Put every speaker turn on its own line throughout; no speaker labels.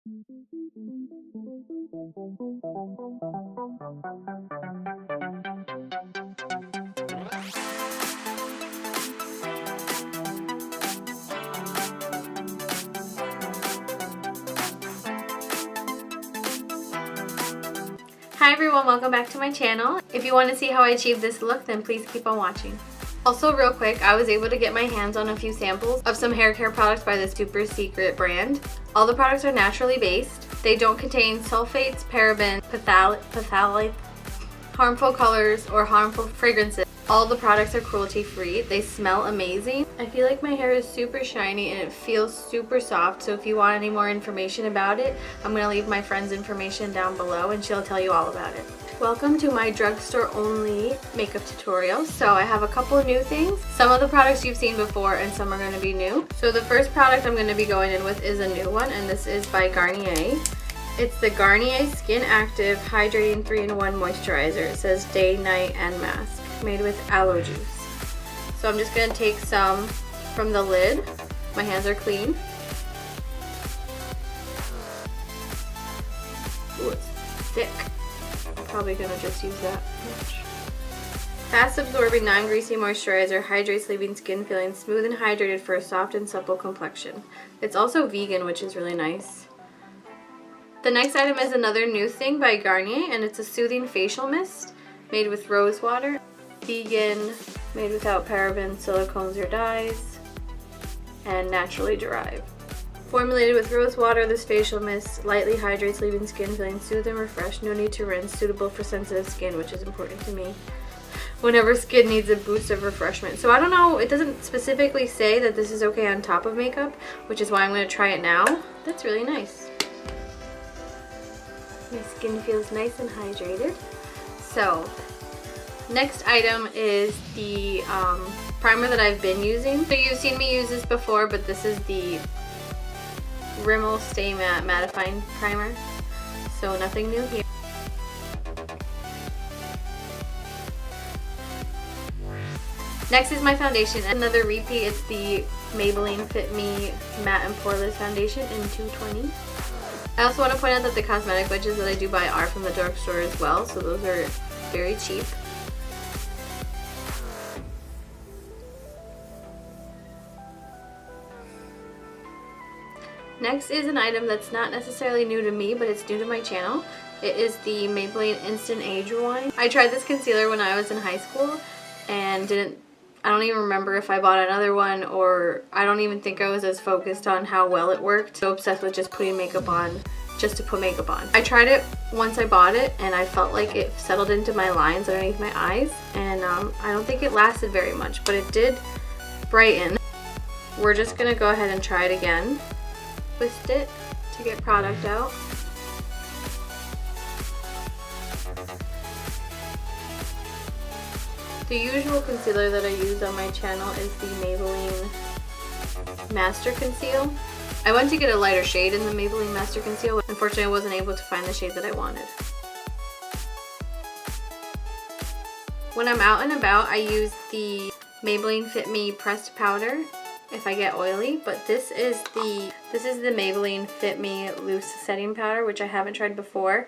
Hi everyone, welcome back to my channel. If you want to see how I achieved this look, then please keep on watching. Also real quick, I was able to get my hands on a few samples of some hair care products by the super secret brand. All the products are naturally based. They don't contain sulfates, parabens, phthalates, harmful colors, or harmful fragrances. All the products are cruelty free. They smell amazing. I feel like my hair is super shiny and it feels super soft, so if you want any more information about it, I'm going to leave my friend's information down below and she'll tell you all about it. Welcome to my drugstore only makeup tutorial. So I have a couple of new things. Some of the products you've seen before and some are going to be new. So the first product I'm going to be going in with is a new one, and this is by Garnier. It's the Garnier Skin Active Hydrating 3-in-1 Moisturizer. It says day, night, and mask, made with aloe juice. So I'm just going to take some from the lid. My hands are clean. Ooh, it's thick. I'm probably going to just use that much. Fast absorbing, non-greasy moisturizer, hydrates, leaving skin feeling smooth and hydrated for a soft and supple complexion. It's also vegan, which is really nice. The next item is another new thing by Garnier, and it's a soothing facial mist made with rose water. Vegan, made without parabens, silicones, or dyes, and naturally derived. Formulated with rose water, this facial mist lightly hydrates, leaving skin feeling soothed and refreshed. No need to rinse, suitable for sensitive skin, which is important to me whenever skin needs a boost of refreshment. So I don't know, it doesn't specifically say that this is okay on top of makeup, which is why I'm going to try it now. That's really nice. My skin feels nice and hydrated. So next item is the primer that I've been using. So you've seen me use this before, but this is the Rimmel Stay Matte Mattifying Primer. So nothing new here. Next is my foundation. Another repeat, it's the Maybelline Fit Me Matte and Poreless Foundation in 220. I also want to point out that the cosmetic wedges that I do buy are from the drugstore as well, so those are very cheap. Next is an item that's not necessarily new to me, but it's new to my channel. It is the Maybelline Instant Age Rewind. I tried this concealer when I was in high school and I don't even remember if I bought another one, or I don't even think I was as focused on how well it worked. So obsessed with just putting makeup on just to put makeup on. I tried it once I bought it and I felt like it settled into my lines underneath my eyes, and I don't think it lasted very much, but it did brighten. We're just gonna go ahead and try it again. Twist it to get product out. The usual concealer that I use on my channel is the Maybelline Master Conceal. I went to get a lighter shade in the Maybelline Master Conceal. Unfortunately, I wasn't able to find the shade that I wanted. When I'm out and about, I use the Maybelline Fit Me Pressed Powder if I get oily, but this is the Maybelline Fit Me Loose Setting Powder, which I haven't tried before.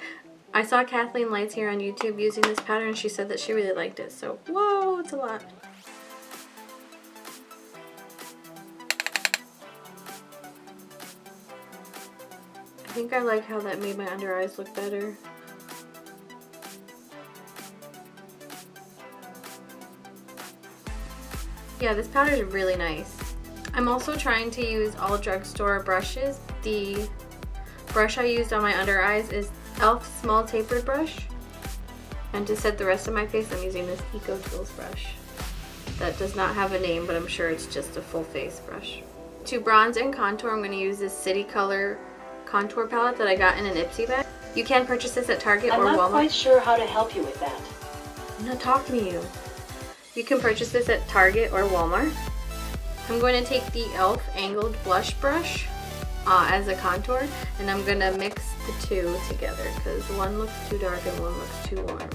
I saw Kathleen Lights here on YouTube using this powder and she said that she really liked it, so whoa, it's a lot. I think I like how that made my under eyes look better. Yeah, this powder is really nice. I'm also trying to use all drugstore brushes. The brush I used on my under eyes is e.l.f. Small Tapered Brush. And to set the rest of my face, I'm using this Eco Tools brush. That does not have a name, but I'm sure it's just a full face brush. To bronze and contour, I'm going to use this City Color contour palette that I got in an Ipsy bag. You can purchase this at Target or Walmart.
I'm not quite sure how to help you with that.
I'm not talking to you. You can purchase this at Target or Walmart. I'm going to take the e.l.f. Angled Blush Brush as a contour, and I'm going to mix the two together because one looks too dark and one looks too warm.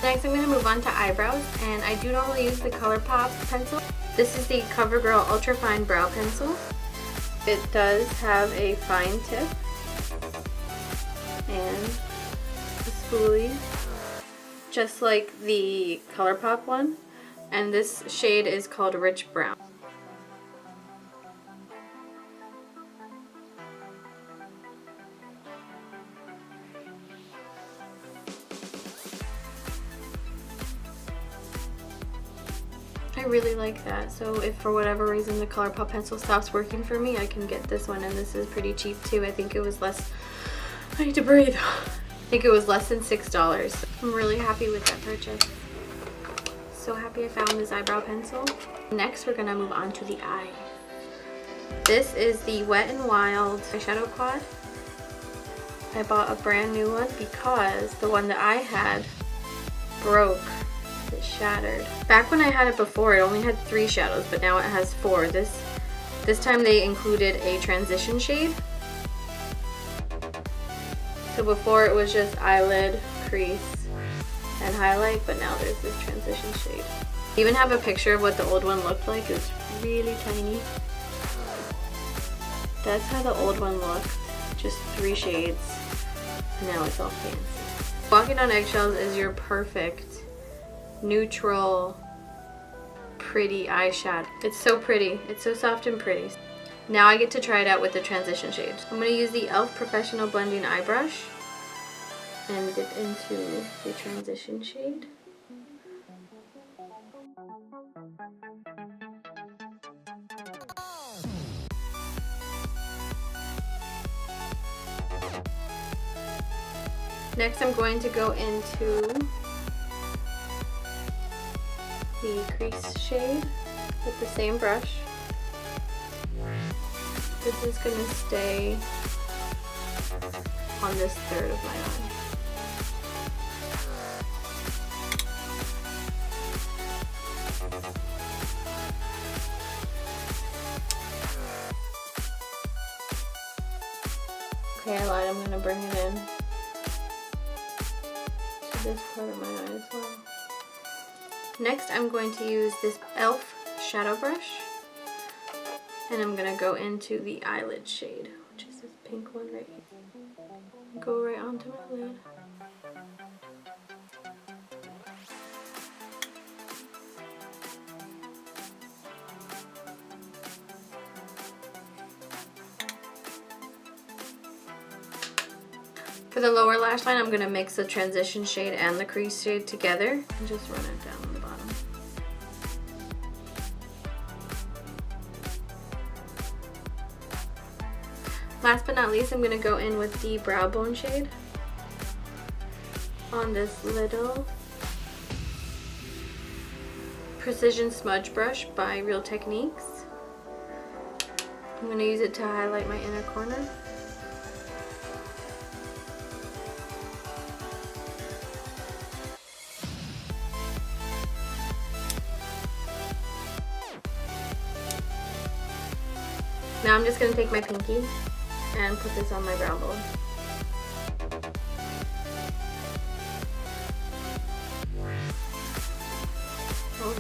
Next, I'm going to move on to eyebrows, and I do normally use the ColourPop pencil. This is the CoverGirl Ultra Fine Brow Pencil. It does have a fine tip and a spoolie, just like the ColourPop one. And this shade is called Rich Brown. I really like that, so if for whatever reason the ColourPop pencil stops working for me, I can get this one, and this is pretty cheap too. I think it was less, I need to breathe. I think it was less than $6. I'm really happy with that purchase. So happy I found this eyebrow pencil. Next, we're gonna move on to the eye. This is the Wet n Wild eyeshadow quad. I bought a brand new one because the one that I had broke. It shattered. Back when I had it before, it only had 3 shadows, but now it has 4. This time they included a transition shade. So before it was just eyelid, crease, and highlight, but now there's this transition shade. I even have a picture of what the old one looked like. It was really tiny. That's how the old one looked. Just 3 shades. And now it's all fancy. Walking on Eggshells is your perfect neutral, pretty eyeshadow. It's so pretty. It's so soft and pretty. Now I get to try it out with the transition shade. I'm going to use the e.l.f. Professional Blending Eye Brush and dip into the transition shade. Next I'm going to go into the crease shade with the same brush. This is going to stay on this third of my eye. Okay, I lied. I'm going to bring it in to this part of my eye as well. Next, I'm going to use this e.l.f. shadow brush, and I'm going to go into the eyelid shade, which is this pink one right here. Go right onto my lid. For the lower lash line, I'm going to mix the transition shade and the crease shade together and just run it down the bottom. Last but not least, I'm going to go in with the brow bone shade on this little precision smudge brush by Real Techniques. I'm going to use it to highlight my inner corner. Now I'm just going to take my pinky and put this on my brow bone. Oh.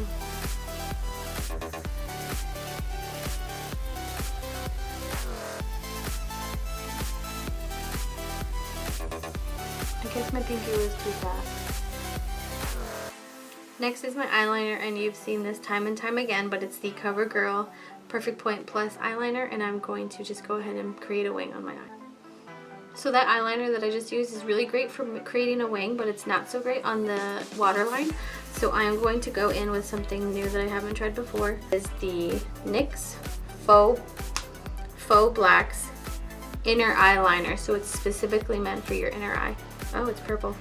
I guess my pinky was too fast. Next is my eyeliner, and you've seen this time and time again, but it's the CoverGirl Perfect Point Plus eyeliner, and I'm going to just go ahead and create a wing on my eye. So that eyeliner that I just used is really great for creating a wing, but it's not so great on the waterline. So I am going to go in with something new that I haven't tried before. It's the NYX Faux Blacks Inner Eyeliner. So it's specifically meant for your inner eye. Oh, it's purple.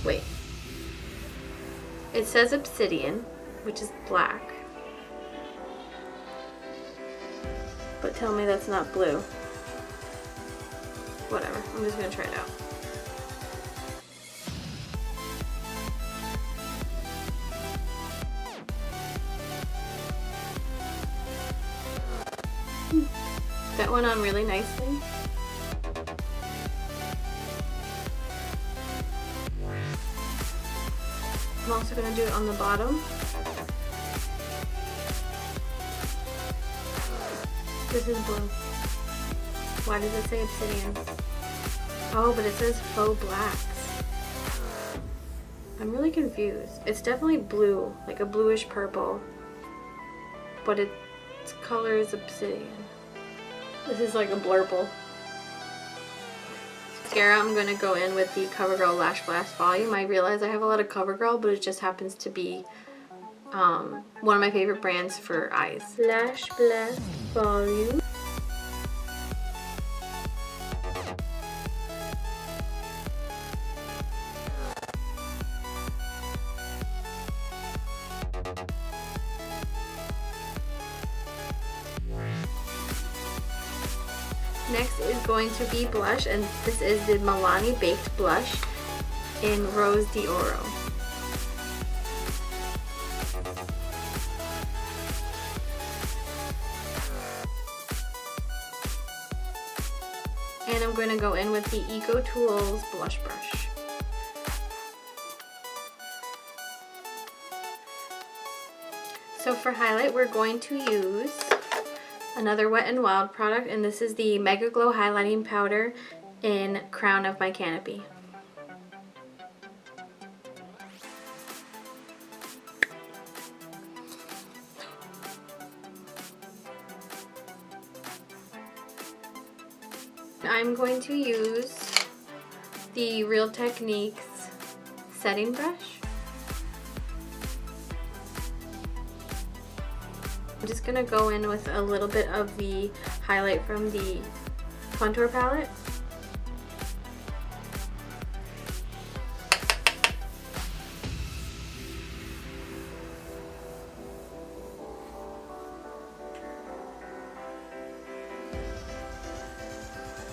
Wait. It says Obsidian, which is black. But tell me that's not blue. Whatever, I'm just gonna try it out. That went on really nicely. I'm also gonna do it on the bottom. This is blue. Why does it say obsidian? Oh, but it says faux blacks. I'm really confused. It's definitely blue, like a bluish purple, but its color is obsidian. This is like a blurple. Mascara, I'm going to go in with the CoverGirl Lash Blast Volume. I realize I have a lot of CoverGirl, but it just happens to be one of my favorite brands for eyes. Lash Blast Volume. Next is going to be blush, and this is the Milani Baked Blush in Rose d'Oro. And I'm going to go in with the Eco Tools Blush Brush. So for highlight, we're going to use another Wet n Wild product, and this is the Mega Glow Highlighting Powder in Crown of My Canopy. I'm going to use the Real Techniques setting brush. I'm just going to go in with a little bit of the highlight from the contour palette.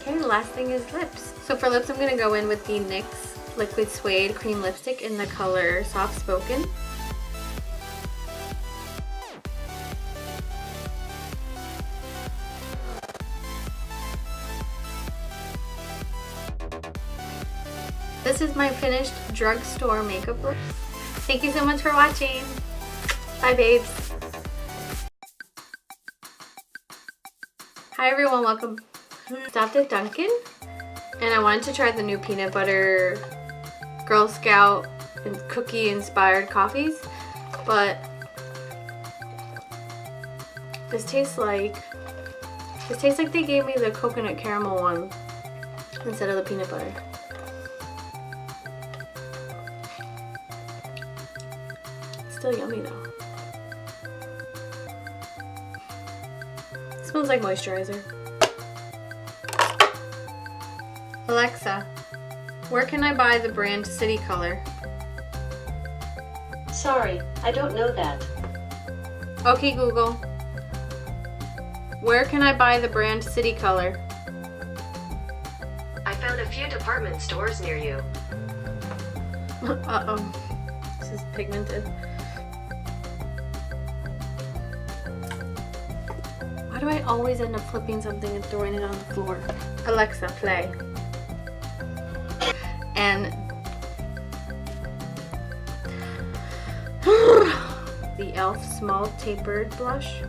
Okay, the last thing is lips. So for lips, I'm going to go in with the NYX Liquid Suede Cream Lipstick in the color Soft Spoken. This is my finished Drugstore makeup look. Thank you so much for watching. Bye, babes. Hi everyone, welcome. Stopped at Dunkin' and I wanted to try the new peanut butter Girl Scout and cookie inspired coffees, but this tastes like they gave me the coconut caramel one instead of the peanut butter. Still yummy though. It smells like moisturizer. Alexa, where can I buy the brand City Color?
Sorry, I don't know that.
Okay, Google. Where can I buy the brand City Color?
I found a few department stores near you.
Uh-oh. This is pigmented. Why do I always end up flipping something and throwing it on the floor? Alexa, play. And the e.l.f. Small Tapered Blush.